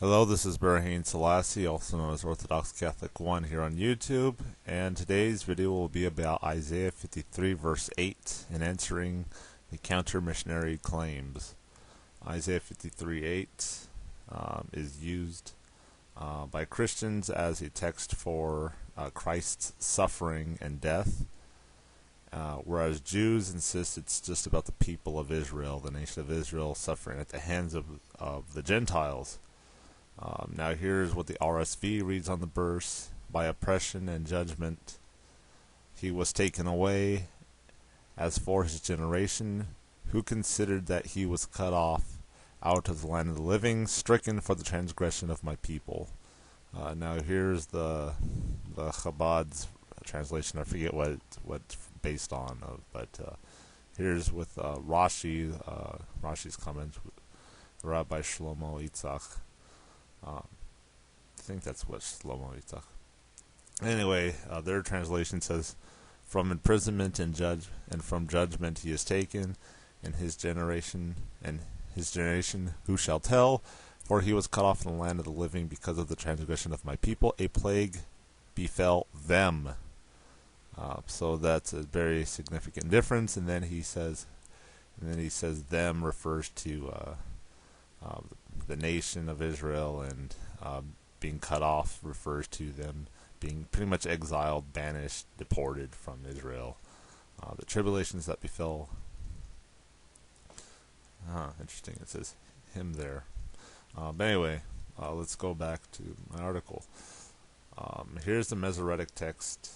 Hello, this is Berhane Selassie, also known as Orthodox Catholic 1 here on YouTube, and today's video will be about Isaiah 53 verse 8 and answering the counter-missionary claims. Isaiah 53:8 is used by Christians as a text for Christ's suffering and death, whereas Jews insist it's just about the people of Israel, the nation of Israel, suffering at the hands of the Gentiles. Now here's what the RSV reads on the verse. By oppression and judgment he was taken away. As for his generation, who considered that he was cut off out of the land of the living, stricken for the transgression of my people. Now here's the Chabad's translation. I forget what it's based on, but here's with Rashi's comments. Rabbi Shlomo Yitzhak. I think that's what Shlomo Yitzhak. Anyway, their translation says, "From imprisonment and from judgment he is taken, and his generation who shall tell? For he was cut off from the land of the living because of the transgression of my people. A plague befell them." So that's a very significant difference. And then he says, them refers to the nation of Israel, and being cut off refers to them being pretty much exiled, banished, deported from Israel. The tribulations that befell. Interesting. It says him there. But anyway, let's go back to my article. Here's the Masoretic Text.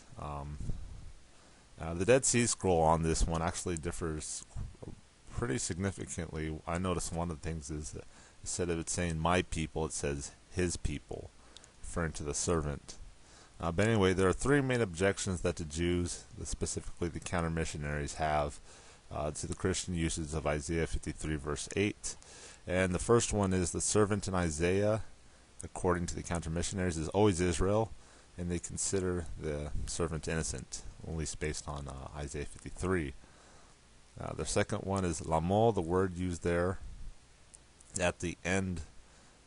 The Dead Sea Scroll on this one actually differs pretty significantly. I noticed one of the things is that instead of it saying my people, it says his people, referring to the servant. But anyway, there are three main objections that the Jews, specifically the counter-missionaries, have to the Christian usage of Isaiah 53 verse 8. And the first one is the servant in Isaiah, according to the counter-missionaries, is always Israel, and they consider the servant innocent, at least based on Isaiah 53. The second one is lamo, the word used there at the end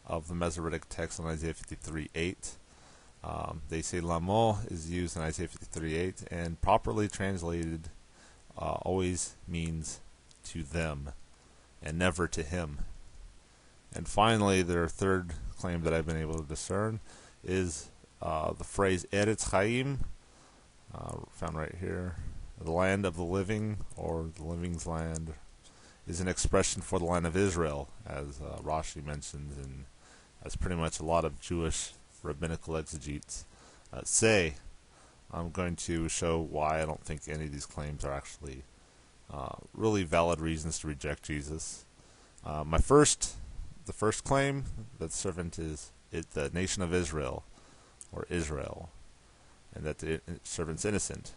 of the Masoretic text on Isaiah 53:8. They say lamo is used in Isaiah 53:8, and properly translated always means to them and never to him. And finally, their third claim that I've been able to discern is the phrase Eretz Chaim, found right here. The land of the living, or the living's land, is an expression for the land of Israel, as Rashi mentions, and as pretty much a lot of Jewish rabbinical exegetes say. I'm going to show why I don't think any of these claims are actually really valid reasons to reject Jesus. The first claim, that the servant is the nation of Israel, or Israel, and that the servant's innocent.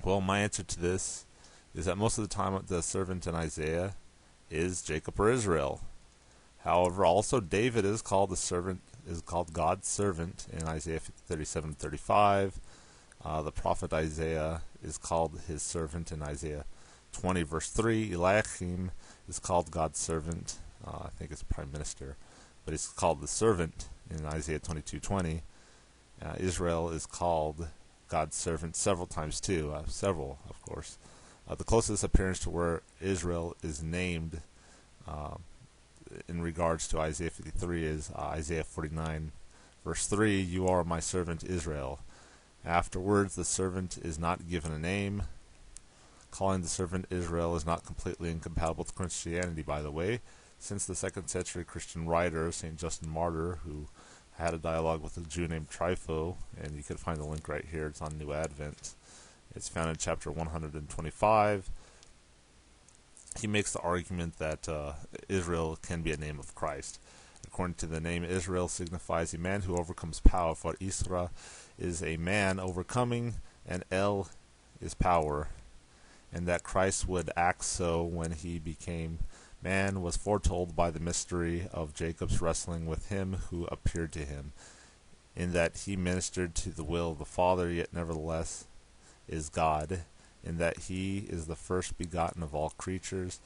Well, my answer to this is that most of the time the servant in Isaiah is Jacob or Israel. However, also David is called God's servant in Isaiah 37:35. The prophet Isaiah is called his servant in Isaiah 20 verse 3. Eliakim is called God's servant. I think it's prime minister, but he's called the servant in Isaiah 22:20. Israel is called God's servant several times too, several, of course. The closest appearance to where Israel is named in regards to Isaiah 53 is Isaiah 49 verse 3, "You are my servant Israel." Afterwards, the servant is not given a name. Calling the servant Israel is not completely incompatible with Christianity, by the way, since the 2nd century Christian writer, St. Justin Martyr, who had a dialogue with a Jew named Trypho, and you can find the link right here. It's on New Advent. It's found in chapter 125. He makes the argument that Israel can be a name of Christ. According to the name, Israel signifies a man who overcomes power, for Isra is a man overcoming, and El is power. And that Christ would act so when he became man was foretold by the mystery of Jacob's wrestling with him who appeared to him, in that he ministered to the will of the Father, yet nevertheless is God, in that he is the first begotten of all creatures.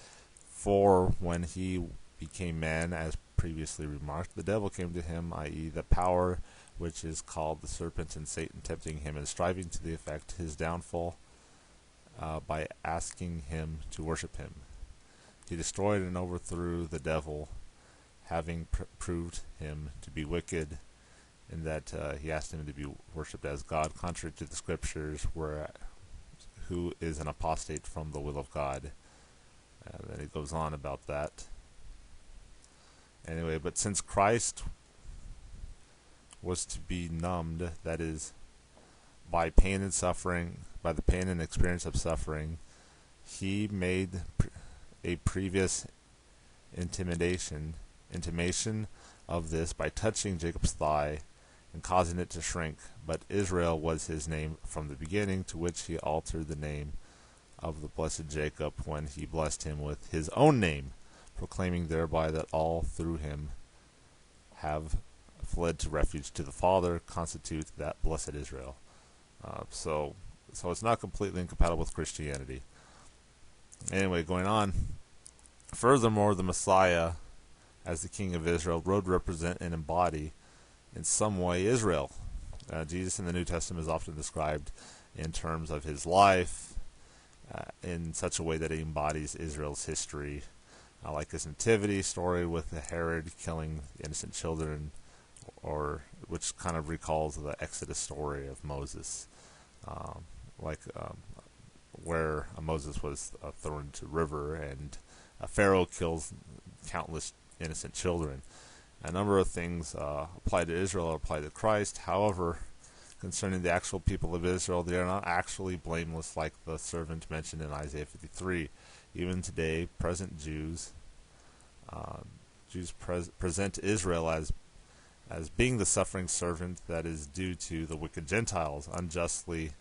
For when he became man, as previously remarked. The devil came to him, i.e. the power which is called the serpent, and Satan, tempting him and striving to the effect his downfall by asking him to worship him. He destroyed and overthrew the devil, having proved him to be wicked, in that he asked him to be worshipped as God, contrary to the scriptures, who is an apostate from the will of God. And then it goes on about that. Anyway, but since Christ was to be numbed, that is, by pain and suffering, by the pain and experience of suffering, he made a previous intimation of this by touching Jacob's thigh and causing it to shrink. But Israel was his name from the beginning, to which he altered the name of the blessed Jacob when he blessed him with his own name, proclaiming thereby that all through him have fled to refuge to the Father, constitute that blessed Israel. So it's not completely incompatible with Christianity. Anyway, going on. Furthermore, the Messiah, as the King of Israel, would represent and embody in some way Israel. Jesus in the New Testament is often described in terms of his life in such a way that he embodies Israel's history, like his nativity story with Herod killing innocent children, or which kind of recalls the Exodus story of Moses, where Moses was thrown into the river, and Pharaoh kills countless innocent children. A number of things apply to Israel apply to Christ. However, concerning the actual people of Israel, they are not actually blameless like the servant mentioned in Isaiah 53. Even today, present Jews present Israel as being the suffering servant that is due to the wicked Gentiles unjustly,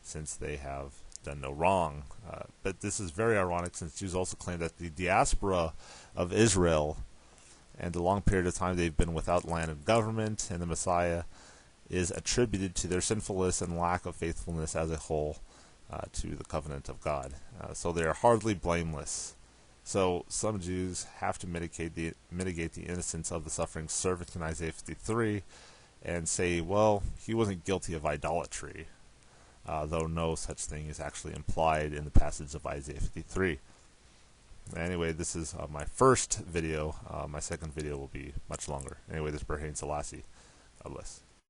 since they have done no wrong. But this is very ironic, since Jews also claim that the diaspora of Israel and the long period of time they've been without land and government, and the Messiah is attributed to their sinfulness and lack of faithfulness as a whole to the covenant of God. So they are hardly blameless. So some Jews have to mitigate the innocence of the suffering servant in Isaiah 53 and say, well, he wasn't guilty of idolatry, though no such thing is actually implied in the passage of Isaiah 53. Anyway, this is my first video. My second video will be much longer. Anyway, this is Berhain Selassie. God bless.